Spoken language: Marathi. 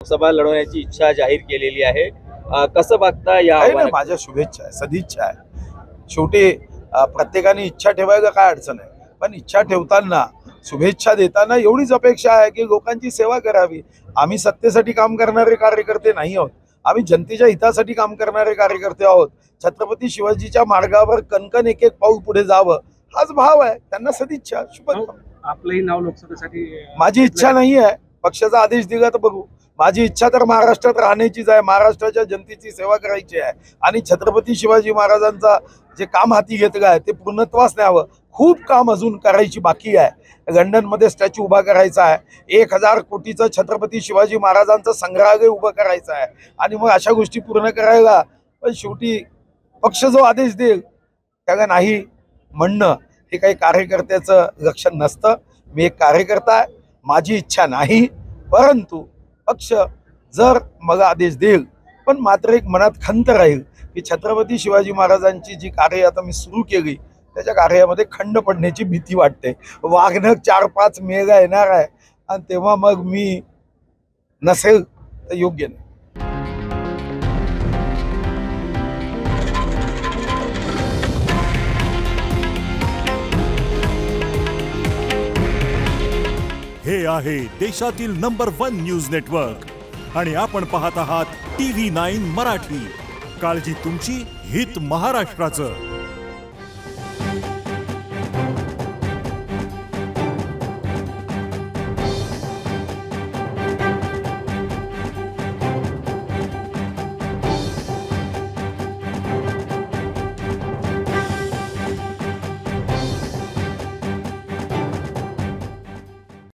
सभा लढवण्याची इच्छा जाहीर केलेली आहे। कसं बघता या आव्हानाकडे? माझ्या शुभेच्छा आहे, सदिच्छा आहे। शेवटी प्रत्येकाने इच्छा ठेवायला काय अडचण आहे, पण इच्छा ठेवताना शुभेच्छा देताना एवढीच अपेक्षा आहे की लोकांची सेवा करावी। आम्ही सत्तेसाठी काम करणारे कार्यकर्ते नाही आहोत, आम्ही जनतेच्या हितासाठी काम करणारे कार्यकर्ते आहोत। छत्रपती शिवाजीच्या मार्गावर कणकण एक एक पाऊल पुढे जावं हाच भाव आहे। त्यांना सदिच्छा, शुभेच्छा। आपलंही नाव लोकसभेसाठी माझी इच्छा नाही आहे, पक्षाचा आदेश दिला तर बघू। माझी इच्छा तर महाराष्ट्रात राहण्याचीच आहे, महाराष्ट्राच्या जनतेची सेवा करायची आहे आणि छत्रपती शिवाजी महाराजांचा जे काम हाती घेतलं आहे ते पूर्णत्वास न्यावं। खूप काम अजून करायची बाकी आहे। लंडनमध्ये स्टॅच्यू उभा करायचा आहे, 1000 कोटीचं छत्रपती शिवाजी महाराजांचं संग्रहालय उभं करायचं आहे आणि मग अशा गोष्टी पूर्ण करायला पण शेवटी पक्ष जो आदेश देईल त्याला नाही म्हणणं हे काही कार्यकर्त्याचं लक्षण नसतं। मी एक कार्यकर्ता आहे, माझी इच्छा नाही, परंतु पक्ष जर मला आदेश देईल पण मात्र एक मनात खंत राहील की छत्रपती शिवाजी महाराजांची जी कार्य आता मी सुरू केली त्याच्या कार्यामध्ये खंड पडण्याची भीती वाटते। वाघनख 4-5 मेगा येणार आहे आणि तेव्हा मग मी नसेल तर योग्य नाही। हे आहे देशातील नंबर 1 न्यूज नेटवर्क आणि आपण पाहत आहात TV9 मराठी। काळजी तुमची, हित महाराष्ट्राचं।